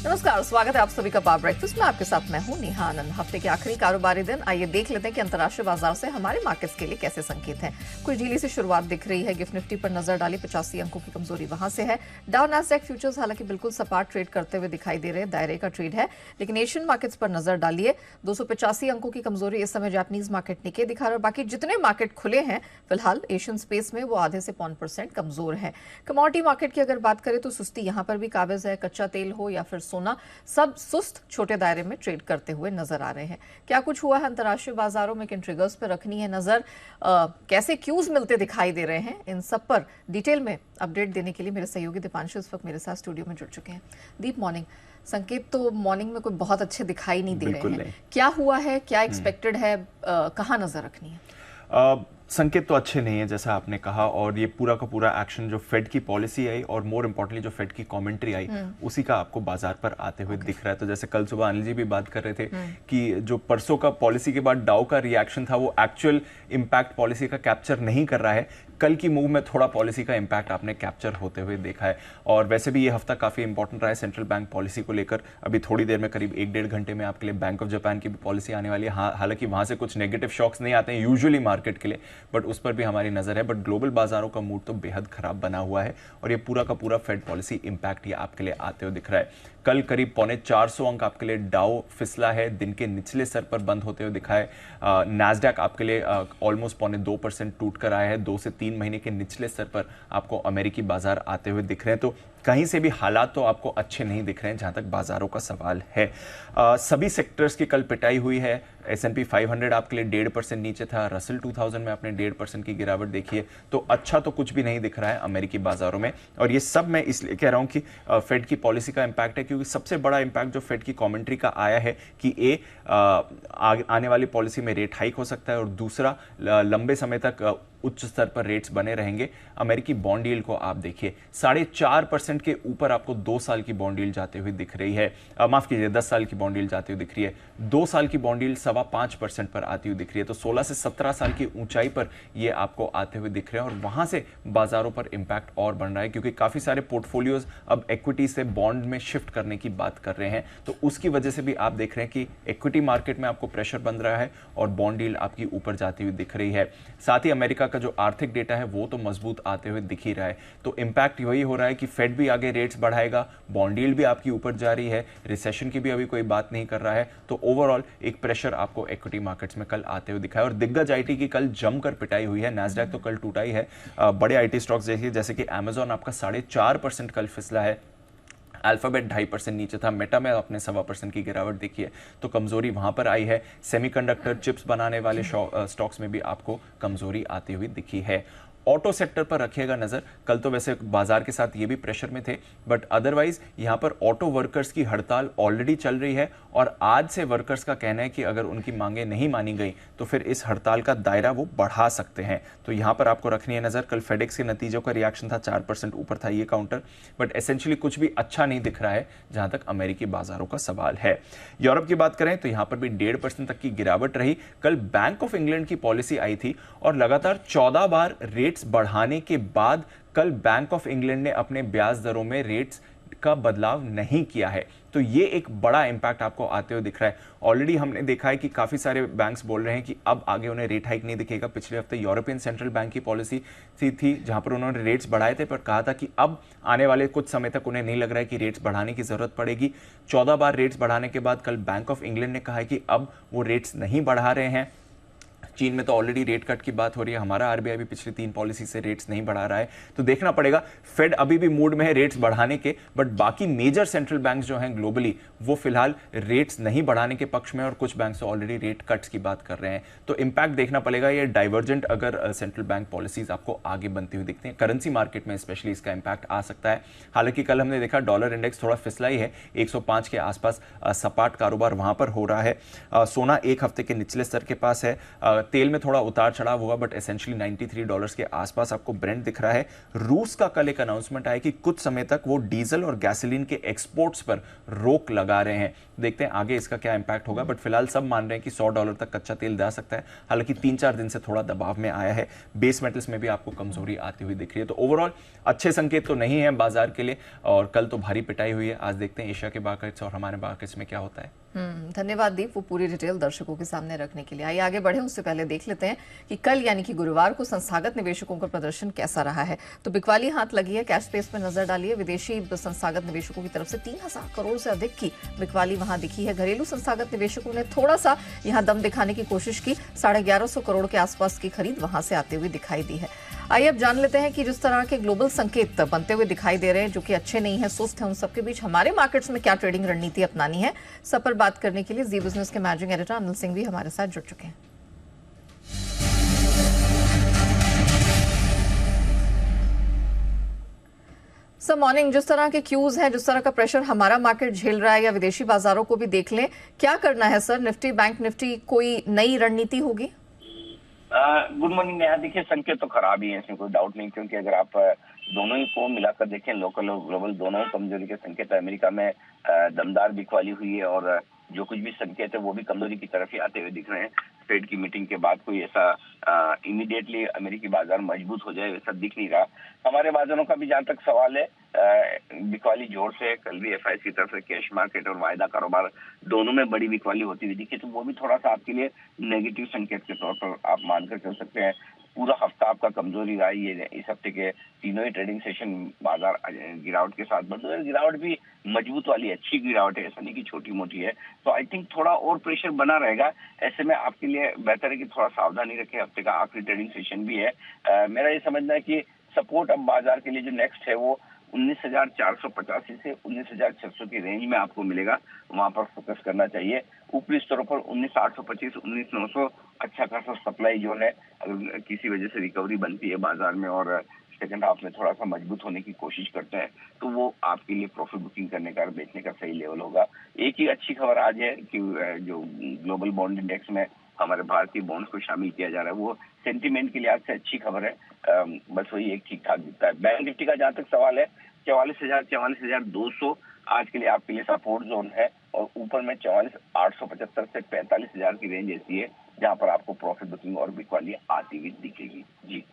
नमस्कार, स्वागत है आप सभी का पावर ब्रेकफास्ट में। आपके साथ मैं हूं नेहा आनंद। हफ्ते के आखिरी कारोबारी दिन, आइए देख लेते हैं कि अंतर्राष्ट्रीय बाजार से हमारे मार्केट्स के लिए कैसे संकेत हैं। कुछ ढीली सी शुरुआत दिख रही है। गिफ्ट निफ्टी पर नजर डाली, 85 अंकों की कमजोरी वहां से है। डाउ नैस्डैक फ्यूचर्स हालांकि बिल्कुल सपाट ट्रेड करते हुए दिखाई दे रहे हैं, दायरे का ट्रेड है। लेकिन एशियन मार्केट्स पर नजर डालिए, 285 अंकों की कमजोरी इस समय जापानीज मार्केट निके दिखा रहा है। बाकी जितने मार्केट खुले हैं फिलहाल एशियन स्पेस में वो आधे से 0.5% कमजोर है। कमोडिटी मार्केट की अगर बात करें तो सुस्ती यहां पर भी काबिज है। कच्चा तेल हो या फिर सोना, सब सुस्त छोटे दायरे में ट्रेड करते हुए नजर आ रहे हैं। क्या कुछ हुआ है अंतर्राष्ट्रीय बाजारों में, किन ट्रिगर्स पर रखनी है नजर, कैसे क्यूज मिलते दिखाई दे रहे हैं, इन सब पर डिटेल में अपडेट देने के लिए मेरे सहयोगी दीपांशु इस वक्त मेरे साथ स्टूडियो में जुड़ चुके हैं। दीप, मॉर्निंग। संकेत तो मॉर्निंग में कोई बहुत अच्छे दिखाई नहीं दे रहे हैं। क्या हुआ है, क्या एक्सपेक्टेड है, कहाँ नजर रखनी है? संकेत तो अच्छे नहीं है जैसा आपने कहा, और ये पूरा का पूरा एक्शन जो फेड की पॉलिसी आई और मोर इम्पोर्टेंटली जो फेड की कमेंट्री आई उसी का आपको बाजार पर आते हुए दिख रहा है। तो जैसे कल सुबह अनिल जी भी बात कर रहे थे कि जो परसों का पॉलिसी के बाद डाउ का रिएक्शन था वो एक्चुअल इम्पैक्ट पॉलिसी का कैप्चर नहीं कर रहा है। कल की मूव में थोड़ा पॉलिसी का इम्पैक्ट आपने कैप्चर होते हुए देखा है। और वैसे भी ये हफ्ता काफी इंपॉर्टेंट रहा है सेंट्रल बैंक पॉलिसी को लेकर। अभी थोड़ी देर में करीब 1-1.5 घंटे में आपके लिए बैंक ऑफ जापान की भी पॉलिसी आने वाली है। हालांकि वहां से कुछ नेगेटिव शॉक्स नहीं आते हैं यूजुअली मार्केट के लिए, बट उस पर भी हमारी नजर है। बट ग्लोबल बाजारों का मूड तो बेहद खराब बना हुआ है और ये पूरा का पूरा फेड पॉलिसी इंपैक्ट ये आपके लिए आते हुए दिख रहा है। कल करीब 450 अंक आपके लिए डाउ फिसला है, दिन के निचले स्तर पर बंद होते हुए दिखा है। नैस्डैक आपके लिए ऑलमोस्ट 2.25% टूट कर आया है। 2 से 3 महीने के निचले स्तर पर आपको अमेरिकी बाजार आते हुए दिख रहे हैं। तो कहीं से भी हालात तो आपको अच्छे नहीं दिख रहे हैं जहां तक बाजारों का सवाल है। सभी सेक्टर्स की कल पिटाई हुई है। S&P 500 आपके लिए 1.5% नीचे था। रसल 2000 में आपने 1.5% की गिरावट देखी है। तो अच्छा तो कुछ भी नहीं दिख रहा है अमेरिकी बाजारों में। और ये सब मैं इसलिए कह रहा हूं कि फेड की पॉलिसी का इंपैक्ट है, क्योंकि सबसे बड़ा इंपैक्ट जो फेड की कमेंट्री का आया है कि आने वाली पॉलिसी में रेट हाइक हो सकता है, और दूसरा लंबे समय तक उच्च स्तर पर रेट्स बने रहेंगे। अमेरिकी बॉन्ड यील्ड को आप देखिए, 4.5% के ऊपर आपको 2 साल की बॉन्ड यील्ड जाते हुए दिख रही है। माफ कीजिए, 10 साल की बॉन्ड यील्ड जाती हुई दिख रही है। 2 साल की बॉन्ड यील्ड 5.25% पर आती हुई दिख रही है। तो 16 से 17 साल की ऊंचाई पर ये आपको आते हुए दिख रहे हैं, और वहां से बाजारों पर इंपैक्ट और बढ़ रहा है, क्योंकि काफी सारे पोर्टफोलियोज अब इक्विटी से बॉन्ड में शिफ्ट करने की बात कर रहे हैं। तो उसकी वजह से भी आप देख रहे हैं कि इक्विटी मार्केट में आपको प्रेशर बन रहा है और बॉन्ड यील्ड आपकी ऊपर जाती हुई दिख रही है। साथ ही अमेरिका का जो आर्थिक डेटा है वो तो मजबूत आते हुए दिख ही रहा है। तो इंपैक्ट वही हो रहा है कि फेड भी आगे रेट्स बढ़ाएगा, बॉन्ड यील्ड भी आपकी ऊपर जा रही है, रिसेशन की भी अभी कोई बात नहीं कर रहा है। तो ओवरऑल एक प्रेशर आपको इक्विटी मार्केट्स में कल आते हुए दिखा है। और दिग्गज आईटी की कल जमकर पिटाई हुई है। नैस्डैक तो कल टूटा ही है। बड़े आईटी स्टॉक्स देखिए, जैसे कि अमेजॉन आपका 4.5% कल फिसला है। अल्फाबेट 2.5% नीचे था। मेटा में आपने 1.25% की गिरावट देखी है, तो कमजोरी वहां पर आई है। सेमीकंडक्टर चिप्स बनाने वाले स्टॉक्स में भी आपको कमजोरी आती हुई दिखी है। ऑटो सेक्टर पर रखिएगा नजर। कल तो वैसे बाजार के साथ ये भी प्रेशर में थे, बट अदरवाइज यहां पर ऑटो वर्कर्स की हड़ताल ऑलरेडी चल रही है, और आज से वर्कर्स का कहना है कि अगर उनकी मांगे नहीं मानी गई तो फिर इस हड़ताल का दायरा वो बढ़ा सकते हैं। तो यहां पर आपको रखनी है नजर। कल फेडेक्स के नतीजों का रिएक्शन था, 4% ऊपर था ये काउंटर, बट एसेंशियली कुछ भी अच्छा नहीं दिख रहा है जहां तक अमेरिकी बाजारों का सवाल है। यूरोप की बात करें तो यहां पर भी 1.5% तक की गिरावट रही। कल बैंक ऑफ इंग्लैंड की पॉलिसी आई थी, और लगातार 14 बार रेट्स बढ़ाने के बाद कल बैंक ऑफ इंग्लैंड ने अपने ब्याज दरों में रेट्स का बदलाव नहीं किया है। तो ये एक बड़ा इंपैक्ट आपको आते हुए दिख रहा है। ऑलरेडी हमने देखा है कि काफी सारे बैंक्स बोल रहे हैं कि अब आगे उन्हें रेट हाइक नहीं दिखेगा। पिछले हफ्ते यूरोपियन सेंट्रल बैंक की पॉलिसी थी जहां पर उन्होंने रेट्स बढ़ाए थे, पर कहा था कि अब आने वाले कुछ समय तक उन्हें नहीं लग रहा है कि रेट्स बढ़ाने की जरूरत पड़ेगी। 14 बार रेट्स बढ़ाने के बाद कल बैंक ऑफ इंग्लैंड ने कहा है कि अब वो रेट्स नहीं बढ़ा रहे हैं। चीन में तो ऑलरेडी रेट कट की बात हो रही है। हमारा आरबीआई भी पिछली 3 पॉलिसी से रेट्स नहीं बढ़ा रहा है। तो देखना पड़ेगा। फेड अभी भी मूड में है रेट्स बढ़ाने के, बट बाकी मेजर सेंट्रल बैंक्स जो हैं ग्लोबली वो फिलहाल रेट्स नहीं बढ़ाने के पक्ष में, और कुछ बैंक्स तो ऑलरेडी रेट कट्स की बात कर रहे हैं। तो इंपैक्ट देखना पड़ेगा। ये डाइवर्जेंट अगर सेंट्रल बैंक पॉलिसीज आपको आगे बनती हुई दिखती हैं, करेंसी मार्केट में स्पेशली इसका इंपैक्ट आ सकता है। हालांकि कल हमने देखा डॉलर इंडेक्स थोड़ा फिसला ही है, 105 के आसपास सपाट कारोबार वहां पर हो रहा है। सोना एक हफ्ते के निचले स्तर के पास है। तेल में थोड़ा उतार चढ़ाव हुआ, बट एसेंशियली $93 के आसपास आपको ब्रेंट दिख रहा है। रूस का कल एक अनाउंसमेंट आया कि कुछ समय तक वो डीजल और गैसोलीन के एक्सपोर्ट्स पर रोक लगा रहे हैं। देखते हैं आगे इसका क्या इम्पैक्ट होगा, बट फिलहाल सब मान रहे हैं कि $100 तक कच्चा तेल जा सकता है। हालांकि 3-4 दिन से थोड़ा दबाव में आया है। बेस मेटल्स में भी आपको कमजोरी आती हुई दिख रही है। तो ओवरऑल अच्छे संकेत तो नहीं है बाजार के लिए, और कल तो भारी पिटाई हुई है। आज देखते हैं एशिया के मार्केट्स और हमारे मार्केट्स में क्या होता है। धन्यवाद दीप, वो पूरी डिटेल दर्शकों के सामने रखने के लिए। आइए आगे बढ़े, उससे पहले देख लेते हैं कि कल यानी कि गुरुवार को संस्थागत निवेशकों का प्रदर्शन कैसा रहा है। तो बिकवाली हाथ लगी है, कैश स्पेस पर नजर डालिए। विदेशी संस्थागत निवेशकों की तरफ से 3000 करोड़ से अधिक की बिकवाली वहां दिखी है। घरेलू संस्थागत निवेशकों ने थोड़ा सा यहां दम दिखाने की कोशिश की, 1150 करोड़ के आसपास की खरीद वहां से आते हुए दिखाई दी है। आइए अब जान लेते हैं कि जिस तरह के ग्लोबल संकेत बनते हुए दिखाई दे रहे हैं, जो कि अच्छे नहीं है, सुस्त है, उन सबके बीच हमारे मार्केट्स में क्या ट्रेडिंग रणनीति अपनानी है। सब पर बात करने के लिए जी बिजनेस के मैनेजिंग एडिटर अनिल सिंह भी हमारे साथ जुड़ चुके हैं। सर मॉर्निंग, जिस तरह के क्यूज हैं, जिस तरह का प्रेशर हमारा मार्केट झेल रहा है, या विदेशी बाजारों को भी देख लें, क्या करना है सर? निफ्टी, बैंक निफ्टी, कोई नई रणनीति होगी? Good morning Neha. देखिए संकेत तो खराब ही है, इसमें कोई डाउट नहीं, क्योंकि अगर आप दोनों ही को मिलाकर देखें, लोकल और ग्लोबल, दोनों ही कमजोरी के संकेत है। अमेरिका में दमदार बिकवाली हुई है, और जो कुछ भी संकेत है वो भी कमजोरी की तरफ ही आते हुए दिख रहे हैं। फेड की मीटिंग के बाद कोई ऐसा इमीडिएटली अमेरिकी बाजार मजबूत हो जाए वैसा दिख नहीं रहा। हमारे बाजारों का भी जहाँ तक सवाल है, बिकवाली जोर से कल भी एफआईएस की तरफ से कैश मार्केट और वायदा कारोबार दोनों में बड़ी बिकवाली होती हुई दिखी, तो वो भी थोड़ा सा आपके लिए नेगेटिव संकेत के तौर पर आप मानकर चल सकते हैं। पूरा हफ्ता आपका कमजोरी रहा है। इस हफ्ते के तीनों ही ट्रेडिंग सेशन बाजार गिरावट के साथ बंद हुए। गिरावट भी मजबूत वाली अच्छी गिरावट है, ऐसा नहीं कि छोटी मोटी है। तो आई थिंक थोड़ा और प्रेशर बना रहेगा। ऐसे में आपके लिए बेहतर है कि थोड़ा सावधानी रखें। हफ्ते का आखिरी ट्रेडिंग सेशन भी है। मेरा ये समझना है कि सपोर्ट अब बाजार के लिए जो नेक्स्ट है वो 19,485 से 19,600 की रेंज में आपको मिलेगा, वहां पर फोकस करना चाहिए। ऊपरी स्तरों पर 19,825, 19,900 अच्छा खासा सप्लाई जोन है। अगर किसी वजह से रिकवरी बनती है बाजार में और सेकंड हाफ में थोड़ा सा मजबूत होने की कोशिश करते हैं, तो वो आपके लिए प्रॉफिट बुकिंग करने का, बेचने का सही लेवल होगा। एक ही अच्छी खबर आज है कि जो ग्लोबल बॉन्ड इंडेक्स में हमारे भारतीय बॉन्ड्स को शामिल किया जा रहा है, वो सेंटीमेंट के लिहाज से अच्छी खबर है। बस वही एक ठीक ठाक दिखता है। बैंक निफ्टी का जहां तक सवाल है, 44,000, 44,200 आज के लिए आपके लिए सपोर्ट जोन है, और ऊपर में 44,875 से 45,000 की रेंज ऐसी है जहां पर आपको प्रॉफिट बुकिंग और बिकवाली आती हुई दिखेगी। जी,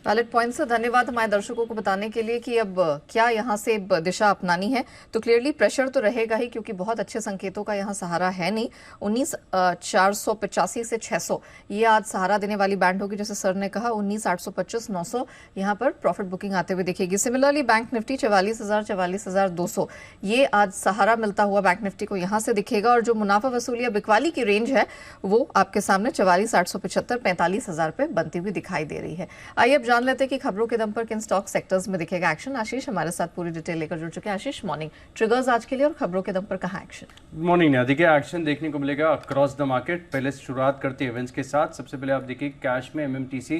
वैलिड पॉइंट से धन्यवाद हमारे दर्शकों को बताने के लिए कि अब क्या यहाँ से दिशा अपनानी है। तो क्लियरली प्रेशर तो रहेगा ही, क्योंकि बहुत अच्छे संकेतों का यहाँ सहारा है नहीं। 19,485 से 600 ये आज सहारा देने वाली बैंड होगी, जैसे सर ने कहा। 19,825, 900 यहाँ पर प्रॉफिट बुकिंग आते हुए दिखेगी। सिमिलरली बैंक निफ्टी 44,000, 44,200 ये आज सहारा मिलता हुआ बैंक निफ्टी को यहाँ से दिखेगा। और जो मुनाफा वसूली बिकवाली की रेंज है वो आपके सामने 44,875, 45,000 पे बनती हुई दिखाई दे रही है। आइए अब जान लेते हैं कि खबरों के दम पर किन स्टॉक सेक्टर्स में दिखेगा एक्शन। आशीष हमारे साथ पूरी डिटेल लेकर जुड़ चुके हैं। आशीष मॉर्निंग, ट्रिगर्स आज के लिए और खबरों के दम पर कहां एक्शन? मॉर्निंग देखिए, एक्शन देखने को मिलेगा अक्रॉस द मार्केट। पहले शुरुआत करते हैं इवेंट्स के साथ। सबसे पहले आप देखिए कैश में एमएमटीसी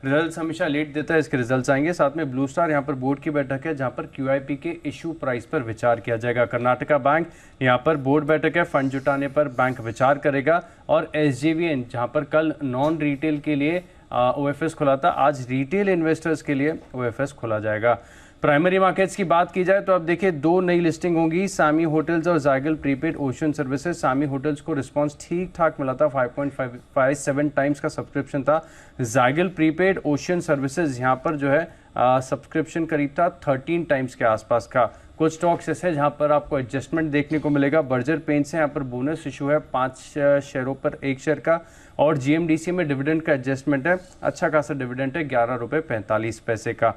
रिजल्ट्स हमेशा लेट देता है, इसके रिजल्ट्स आएंगे। साथ में ब्लू स्टार यहाँ पर बोर्ड की बैठक है, जहाँ पर क्यूआईपी के इशू प्राइस पर विचार किया जाएगा। कर्नाटका बैंक यहाँ पर बोर्ड बैठक है, फंड जुटाने पर बैंक विचार करेगा। और एसजेवीएन जहाँ पर कल नॉन रिटेल के लिए ओएफएस खुला था, आज रिटेल इन्वेस्टर्स के लिए ओएफएस खोला जाएगा। प्राइमरी मार्केट्स की बात की जाए तो अब देखिए 2 नई लिस्टिंग होंगी, सामी होटल्स और जाइगल प्रीपेड ओशन सर्विसेज। सामी होटल्स को रिस्पांस ठीक ठाक मिला था, 5.57 टाइम्स का सब्सक्रिप्शन था। जाइगल प्रीपेड ओशन सर्विसेज यहाँ पर जो है सब्सक्रिप्शन करीब था 13 टाइम्स के आसपास का। कुछ स्टॉक्स ऐसे जहां पर आपको एडजस्टमेंट देखने को मिलेगा। बर्जर पेंट्स है, यहाँ पर बोनस इशू है 5 शेयरों पर 1 शेयर का। और जीएमडीसी में डिविडेंड का एडजस्टमेंट है, अच्छा खासा डिविडेंड है, 11 रुपये 45 पैसे का।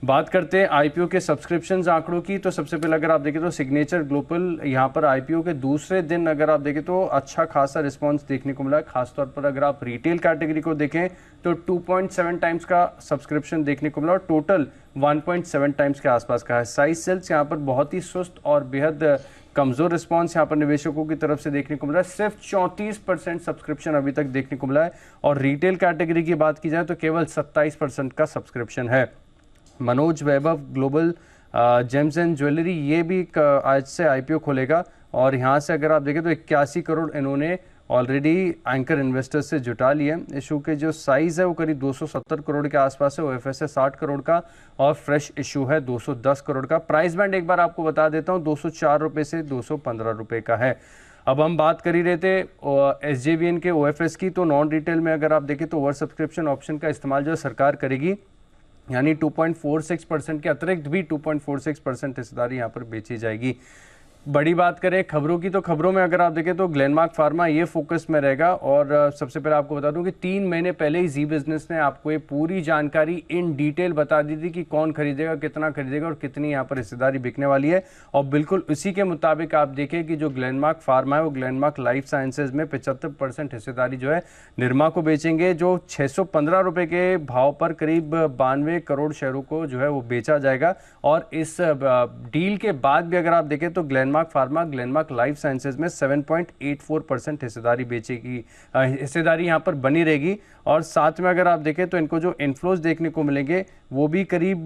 बात करते हैं आईपीओ के सब्सक्रिप्शन आंकड़ों की, तो सबसे पहले अगर आप देखें तो सिग्नेचर ग्लोबल यहाँ पर आईपीओ के दूसरे दिन अगर आप देखें तो अच्छा खासा रिस्पांस देखने को मिला है। खासतौर पर अगर आप रिटेल कैटेगरी को देखें तो 2.7 टाइम्स का सब्सक्रिप्शन देखने को मिला और टोटल 1.7 टाइम्स के आसपास का है। साइज सेल्स यहाँ पर बहुत ही सुस्त और बेहद कमजोर रिस्पांस यहाँ पर निवेशकों की तरफ से देखने को मिला है। सिर्फ 34% सब्सक्रिप्शन अभी तक देखने को मिला है, और रिटेल कैटेगरी की बात की जाए तो केवल 27% का सब्सक्रिप्शन है। मनोज वैभव ग्लोबल जेम्स एंड ज्वेलरी ये भी आज से आईपीओ खोलेगा, और यहाँ से अगर आप देखें तो 81 करोड़ इन्होंने ऑलरेडी एंकर इन्वेस्टर्स से जुटा लिए। इशू के जो साइज है वो करीब 270 करोड़ के आसपास है, ओएफएस है 60 करोड़ का, और फ्रेश इशू है 210 करोड़ का। प्राइस बैंड एक बार आपको बता देता हूँ, 204 रुपये से 215 रुपये का है। अब हम बात कर ही रहे थे SJVN के OFS की, तो नॉन रिटेल में अगर आप देखें तो ओवर सब्सक्रिप्शन ऑप्शन का इस्तेमाल जो सरकार करेगी, यानी 2.46% के अतिरिक्त भी 2.46% हिस्सेदारी यहाँ पर बेची जाएगी। बड़ी बात करें खबरों की, तो खबरों में अगर आप देखें तो ग्लेनमार्क फार्मा ये फोकस में रहेगा। और सबसे पहले आपको बता दूं कि 3 महीने पहले ही जी बिजनेस ने आपको ये पूरी जानकारी इन डिटेल बता दी थी कि कौन खरीदेगा, कितना खरीदेगा और कितनी यहाँ पर हिस्सेदारी बिकने वाली है। और बिल्कुल उसी के मुताबिक आप देखें कि जो ग्लेनमार्क फार्मा है वो ग्लेनमार्क लाइफ साइंसेज में 75% हिस्सेदारी जो है निरमा को बेचेंगे, जो 615 रुपये के भाव पर करीब 92 करोड़ शेयरों को जो है वो बेचा जाएगा। और इस डील के बाद भी अगर आप देखें तो Glenmark pharma Glenmark life sciences में 7.84% हिस्सेदारी बेचेगी, हिस्सेदारी यहाँ पर बनी रहेगी। और साथ में अगर आप देखें तो इनको जो इनफ्लोज देखने को मिलेंगे वो भी करीब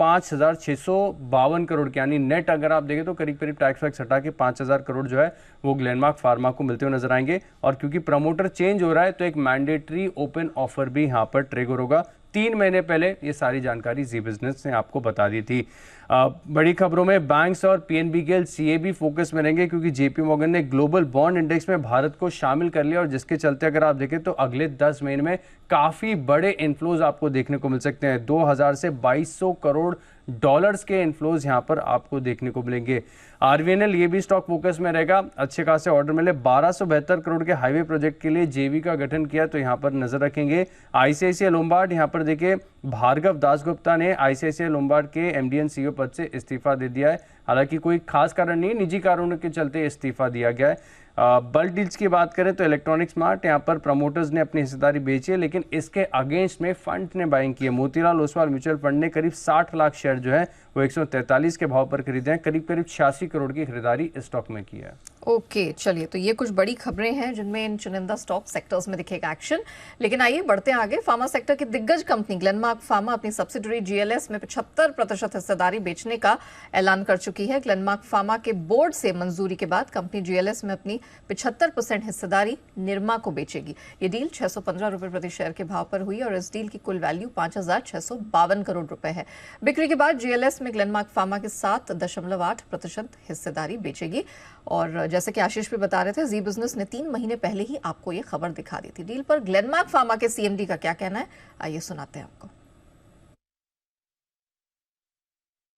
5,652 करोड़ के, यानी नेट अगर आप देखें तो करीब करीब टैक्स वैक्स हटा के 5,000 करोड़ जो है वो ग्लेनमार्क फार्मा को मिलते हुए नजर आएंगे। और क्योंकि प्रमोटर चेंज हो रहा है तो एक मैंडेटरी ओपन ऑफर भी यहाँ पर ट्रिगर होगा। 3 महीने पहले ये सारी जानकारी जी बिजनेस ने आपको बता दी थी। बड़ी खबरों में बैंक्स और PNB के CAB फोकस में रहेंगे, क्योंकि JP मॉर्गन ने ग्लोबल बॉन्ड इंडेक्स में भारत को शामिल कर लिया, और जिसके चलते अगर आप देखें तो अगले 10 महीने में काफी बड़े इनफ्लोज आपको देखने को मिल सकते हैं। 2000 से 2200 करोड़ डॉलर्स के इनफ्लोज यहां पर आपको देखने को मिलेंगे। RVNL ये भी स्टॉक फोकस में रहेगा, अच्छे खासे ऑर्डर मिले। 1272 करोड़ के हाईवे प्रोजेक्ट के लिए JV का गठन किया, तो यहां पर नजर रखेंगे। ICICI लोम्बार्ड, यहां पर देखिए भार्गव दासगुप्ता ने ICICI लोम्बार्ड के MD एंड CEO पद से इस्तीफा दे दिया है। हालांकि कोई खास कारण नहीं, निजी कारणों के चलते इस्तीफा दिया गया है। बल्क डील्स की बात करें तो इलेक्ट्रॉनिक स्मार्ट, यहाँ पर प्रमोटर्स ने अपनी हिस्सेदारी बेची है, लेकिन इसके अगेंस्ट में फंड ने बाइंग की है। मोतीलाल ओसवाल म्यूचुअल फंड ने करीब 60 लाख शेयर जो है वो 143 के भाव पर खरीदे हैं। करीब करीब 86 करोड़ की खरीदारी इस स्टॉक में की है। ओके, चलिए, तो ये कुछ बड़ी खबरें हैं जिनमें इन चुनिंदा स्टॉक सेक्टर्स में दिखेगा एक्शन। लेकिन आइए बढ़ते हैं आगे। फार्मा सेक्टर की दिग्गज कंपनी ग्लेनमार्क फार्मा अपनी सब्सिडरी GLS में 75% हिस्सेदारी बेचने का ऐलान कर चुकी है। ग्लेनमार्क फार्मा के बोर्ड से मंजूरी के बाद कंपनी GLS में अपनी 75% हिस्सेदारी निरमा को बेचेगी। ये डील 615 रुपए प्रति शेयर के भाव पर हुई और इस डील की कुल वैल्यू 5,652 करोड़ रुपए है। बिक्री के बाद GLS में ग्लेनमार्क फार्मा के 7.8% हिस्सेदारी बेचेगी। और जैसे कि आशीष भी बता रहे थे, जी बिजनेस ने 3 महीने पहले ही आपको ये खबर दिखा दी थी। डील पर ग्लेनमार्क फार्मा के CMD का क्या कहना है, आइए सुनाते हैं आपको।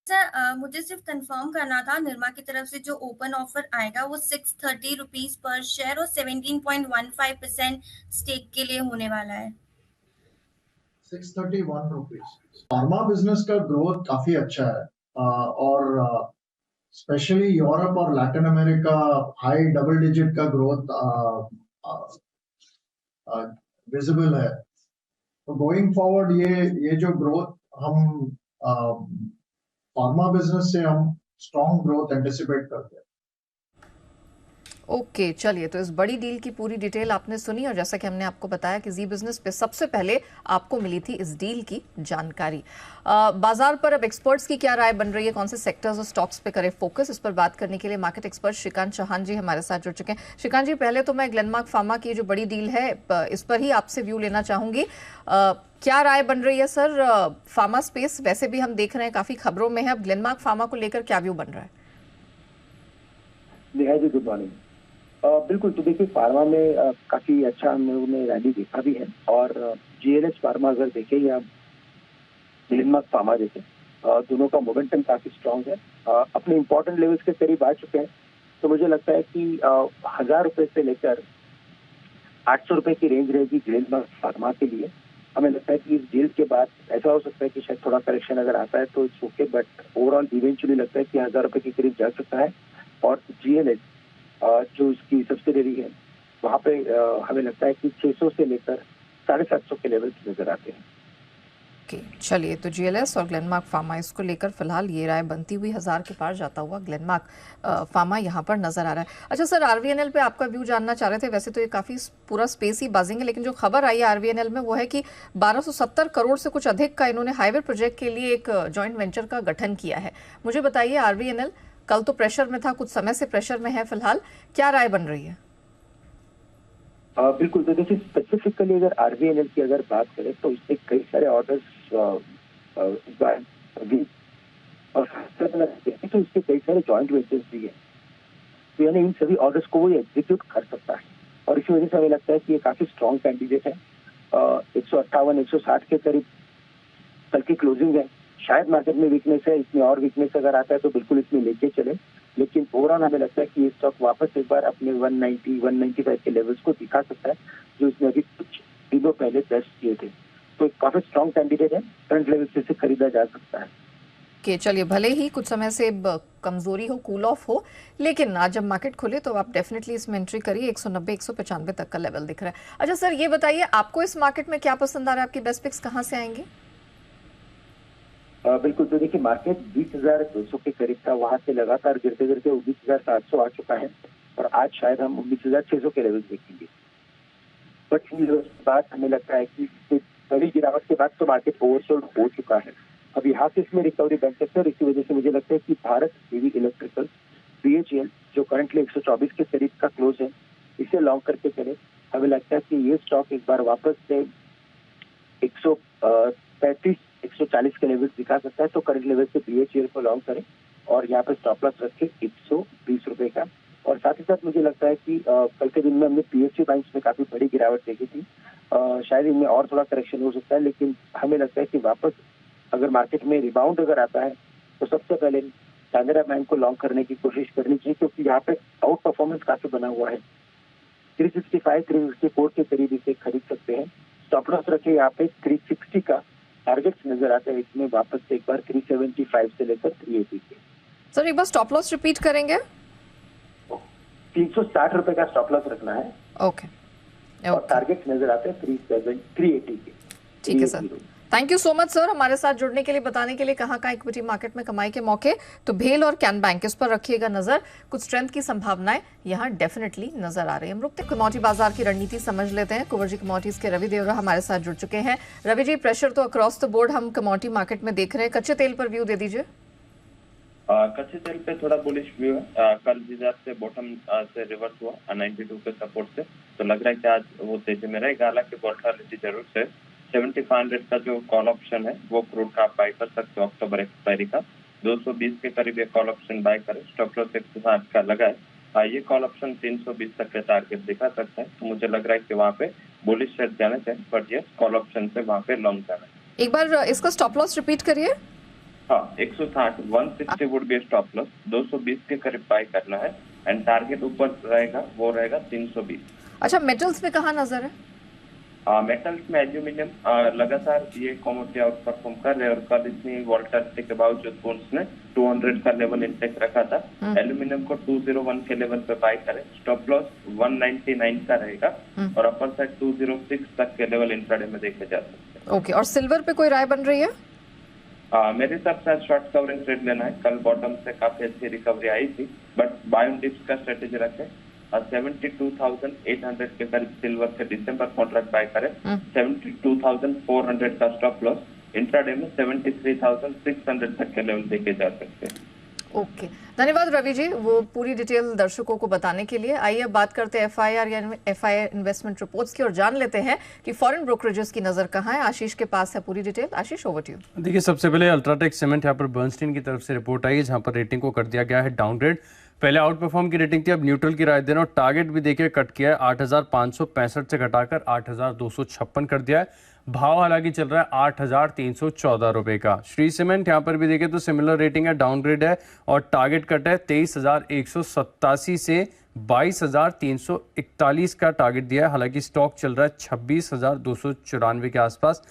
सर, मुझे सिर्फ कंफर्म करना था, निरमा की तरफ से जो ओपन ऑफर आएगा वो 630 रुपीज पर शेयर और 17.15% स्टेक के लिए होने वाला है। 631 रुपीज। फार्मा बिजनेस का ग्रोथ काफी अच्छा है, और स्पेशली यूरोप और Latin America high double digit का ग्रोथ विजिबल है। तो गोइंग फॉरवर्ड ये जो ग्रोथ हम फार्मा बिजनेस से हम स्ट्रॉन्ग ग्रोथ एंटिसिपेट करते हैं। ओके, चलिए, तो इस बड़ी डील की पूरी डिटेल आपने सुनी और जैसा कि हमने आपको बताया कि जी बिजनेस पे सबसे पहले आपको मिली थी इस डील की जानकारी। बाजार पर अब एक्सपर्ट्स की क्या राय बन रही है, कौन से सेक्टर्स और स्टॉक्स पे करें फोकस, इस पर बात करने के लिए मार्केट एक्सपर्ट श्रीकांत चौहान जी हमारे साथ जुड़ चुके हैं। श्रीकांत जी, पहले तो मैं ग्लेनमार्क फार्मा की जो बड़ी डील है इस पर ही आपसे व्यू लेना चाहूंगी। क्या राय बन रही है सर? फार्मा स्पेस वैसे भी हम देख रहे हैं काफी खबरों में है, अब ग्लेनमार्क फार्मा को लेकर क्या व्यू बन रहा है? जी, गुड मॉर्निंग। बिल्कुल, तो देखिए फार्मा में काफी अच्छा हम लोगों ने रैली देखा भी है, और GLS फार्मा अगर देखें या ग्लेनमार्क फार्मा देखें, दोनों का मोमेंटम काफी स्ट्रांग है, अपने इंपॉर्टेंट लेवल्स के करीब आ चुके हैं। तो मुझे लगता है कि 1000 रुपए से लेकर 800 रुपए की रेंज रहेगी ग्लेनमार्क फार्मा के लिए। हमें लगता है कि इस डील के बाद ऐसा हो सकता है कि शायद थोड़ा करेक्शन अगर आता है तो it's okay, but overall eventually लगता है कि 1000 रुपए के करीब जा सकता है। और GLS जो इसकी सब्सिडरी है वहाँ पे हमें लगता है कि 600 से लेकर 750 के लेवल नजर आते हैं। चलिए, तो GLS और ग्लेनमार्क फार्मा इसको लेकर फिलहाल ये राय बनती हुई 1000 के पार जाता हुआ ग्लेनमार्क फार्मा यहाँ पर नजर आ रहा है। अच्छा सर, RVNL पे आपका व्यू जानना चाह रहे थे। वैसे तो ये काफी पूरा स्पेस ही बाजिंग है, लेकिन जो खबर आई है RVNL में वो है कि 1270 करोड़ से कुछ अधिक का इन्होंने हाईवे प्रोजेक्ट के लिए एक जॉइंट वेंचर का गठन किया है। मुझे बताइए, RVNL कल तो प्रेशर में था, कुछ समय से प्रेशर में है, फिलहाल क्या राय बन रही है? बिल्कुल, तो देखिए स्पेसिफिकली अगर RVNL की अगर बात करें तो इससे कई सारे ऑर्डर्स और तो इसके कई सारे जॉइंट वेंचर्स भी है। तो यानी इन सभी ऑर्डर्स को वो एग्जीक्यूट कर सकता है और इसी वजह से हमें लगता है कि ये काफी स्ट्रॉन्ग कैंडिडेट है। 158-160 के करीब कल की क्लोजिंग है। शायद मार्केट में वीकनेस है, इसमें और वीकनेस अगर आता है तो बिल्कुल इसमें लेके चले, लेकिन ओवरऑल हमें लगता है कि ये स्टॉक वापस एक बार अपने 190-195 के लेवल्स को दिखा सकता है जो इसने अभी कुछ दिनों पहले टेस्ट किए थे। तो एक काफी स्ट्रॉन्ग कैंडिडेट है, करंट लेवल से इसे खरीदा जा सकता है। कि चलिए भले ही कुछ समय से कमजोरी हो, कूल ऑफ हो, लेकिन आज जब मार्केट खुले तो आप डेफिनेटली इसमें एंट्री करिए। 190-195 तक का लेवल दिख रहा है। अच्छा सर, ये बताइए आपको इस मार्केट में क्या पसंद आ रहा है? आपकी बेस्ट पिक्स कहाँ से आएंगे? बिल्कुल, तो देखिए मार्केट 20,200 के करीब था, वहां से लगातार गिरते गिरते 19,700 आ चुका है और आज शायद हम 19,600 के लेवल देखेंगे। बट इन लेवल्स के बाद हमें लगता है कि बड़ी गिरावट के बाद तो मार्केट ओवरसोल्ड हो चुका है। अब यहाँ से इसमें रिकवरी बन सकती है और इसी वजह से मुझे लगता है कि भारत हेवी इलेक्ट्रिकल BHEL जो करंटली 124 के करीब का क्लोज है, इसे लॉन्ग करके चले। हमें लगता है कि ये स्टॉक एक बार वापस से 135-140 के लेवल दिखा सकता है, तो करंट लेवल से BHEL को लॉन्ग करें और यहाँ पे स्टॉप लॉस रखें 120 रुपए का। और साथ ही साथ मुझे लगता है कि कल के दिन में हमने PSU बैंक्स में काफी बड़ी गिरावट देखी थी, शायद इनमें और थोड़ा करेक्शन हो सकता है, लेकिन हमें लगता है कि वापस अगर मार्केट में रिबाउंड अगर आता है तो सबसे पहले कैनरा बैंक को लॉन्ग करने की कोशिश करनी चाहिए, क्योंकि यहाँ पे आउट परफॉर्मेंस काफी बना हुआ है। 365-364 के करीब इसे खरीद सकते हैं। स्टॉप लॉस रखे यहाँ पे 360 का टारगेट्स नजर आते हैं इसमें वापस से एक बार 375 से लेकर 380 के। सर एक बार स्टॉप लॉस रिपीट करेंगे? 360 रुपए का स्टॉप लॉस रखना है। ओके और टारगेट्स नजर आते हैं 380 के। ठीक है sir, thank you so much sir हमारे साथ जुड़ने के लिए, बताने के लिए कहाँ इक्विटी मार्केट में कमाई के मौके। तो भेल और कैन बैंक इस पर रखिएगा नजर, कुछ स्ट्रेंथ की संभावनाएं यहाँ डेफिनेटली नजर आ रही है। हम रुकते कमोडिटी बाजार की रणनीति समझ लेते हैं। कुंवर जी कमोडिटीज के रवि देवरा हमारे साथ जुड़ चुके हैं। रवि जी, प्रेशर तो अक्रॉस द बोर्ड हम कमोडिटी मार्केट में देख रहे हैं, कच्चे तेल पर व्यू दे दीजिए। कच्चे तेल पे थोड़ा बुलिश व्यू है। कल बाजार से बॉटम से रिवर्स हुआ 92 के सपोर्ट से, तो लग रहा है कि आज वो तेजी में रहेगा। हालांकि वोलेटिलिटी जरूर है। 7500 का जो कॉल ऑप्शन है वो क्रूड का आप बाय कर सकते हो अक्टूबर एक्सपायरी का। 220 के करीब ये कॉल ऑप्शन बाय करें। स्टॉप लॉस 160 का लगा है। ये कॉल ऑप्शन 320 तक के टारगेट दिखा सकता है, तो मुझे लग रहा है कि वहाँ पे बुलिश शेयर जाना चाहिए, बट ये कॉल ऑप्शन से वहाँ पे लॉन्ग जाना है। एक बार इसका स्टॉप लॉस रिपीट करिए। हाँ, 160 160 वुड बी स्टॉप लॉस। 220 के करीब बाय करना है एंड टारगेट ऊपर रहेगा, वो रहेगा 320। अच्छा, मेटल्स में कहाँ नजर है? मेटल्स में एल्यूमिनियम लगातार ये कमोडिटी आउट परफॉर्म कर रहे हैं और कल इतनी वोलेटिलिटी के बावजूद बुल्स ने 200 का लेवल इंटेक रखा था। एल्यूमिनियम को 201 के लेवल पे बाय करें। स्टॉप लॉस 199 का रहेगा और अपर साइड 206 तक के लेवल इंट्राडे में देखे जा सकते हैं। ओके, और सिल्वर पे कोई राय बन रही है? मेरे हिसाब से शॉर्ट कवरिंग ट्रेड लेना है। कल बॉटम से काफी अच्छी रिकवरी आई थी, बट बाय ऑन डिप्स का स्ट्रेटेजी रखें। 72,800 के करीब सिल्वर के दिसंबर कॉन्ट्रैक्ट बाय करें। 72,400 का स्टॉप लॉस। इंट्राडे में 73,600 तक के लेवल देखे जा सकते हैं। ओके, धन्यवाद रवि जी वो पूरी डिटेल दर्शकों को बताने के लिए। आइए अब बात करते हैं FIR या FIR इन्वेस्टमेंट रिपोर्ट्स की और जान लेते हैं कि फॉरेन ब्रोकरेजेस की नजर कहाँ है। आशीष के पास है पूरी detail. Ashish, over to you. देखिए, सबसे पहले अल्ट्राटेक सीमेंट यहाँ पर बर्नस्टीन की तरफ से रिपोर्ट आई है, जहाँ पर रेटिंग को कर दिया गया है डाउनग्रेड। पहले आउट परफॉर्म की रेटिंग थी, अब न्यूट्रल की राय देना और टारगेट भी देखिए कट किया है। 8,565 से घटाकर 8,256 कर दिया है। भाव हालांकि चल रहा है 8,314 रुपए का। श्री सीमेंट यहाँ पर भी देखें तो सिमिलर रेटिंग है, डाउनग्रेड है और टारगेट कट है 23,187 से 22,341 का टारगेट दिया है। हालांकि स्टॉक चल रहा है 26,294 के आसपास।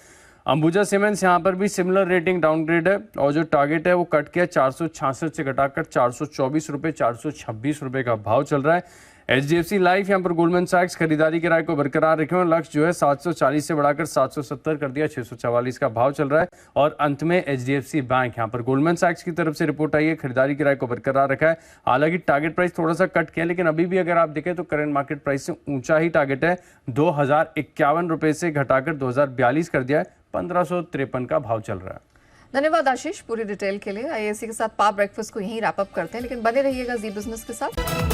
अंबुजा सीमेंट्स यहाँ पर भी सिमिलर रेटिंग, डाउनग्रेड है और जो टारगेट है वो कट किया 466 से घटाकर 424 रुपए, 426 रुपए का भाव चल रहा है। HDFC लाइफ यहाँ पर गोल्डमैन सैक्स खरीदारी की राय को बरकरार रखे और लक्ष्य जो है 740 से बढ़ाकर 770 कर दिया, 644 का भाव चल रहा है। और अंत में HDFC बैंक यहाँ पर गोल्डमैन सैक्स की तरफ से रिपोर्ट आई है, खरीदारी की राय को बरकरार रखा है। हालांकि टारगेट प्राइस थोड़ा सा कट किया, लेकिन अभी भी अगर आप देखें तो करंट मार्केट प्राइस से ऊंचा ही टारगेट है। 2,051 रुपए से घटाकर 2,042 कर दिया है, 1,553 का भाव चल रहा है। धन्यवाद आशीष पूरी डिटेल के लिए। आइए इसी के साथ पावर ब्रेकफास्ट को यहीं रैप अप करते हैं, लेकिन बने रहिएगा जी बिजनेस के साथ।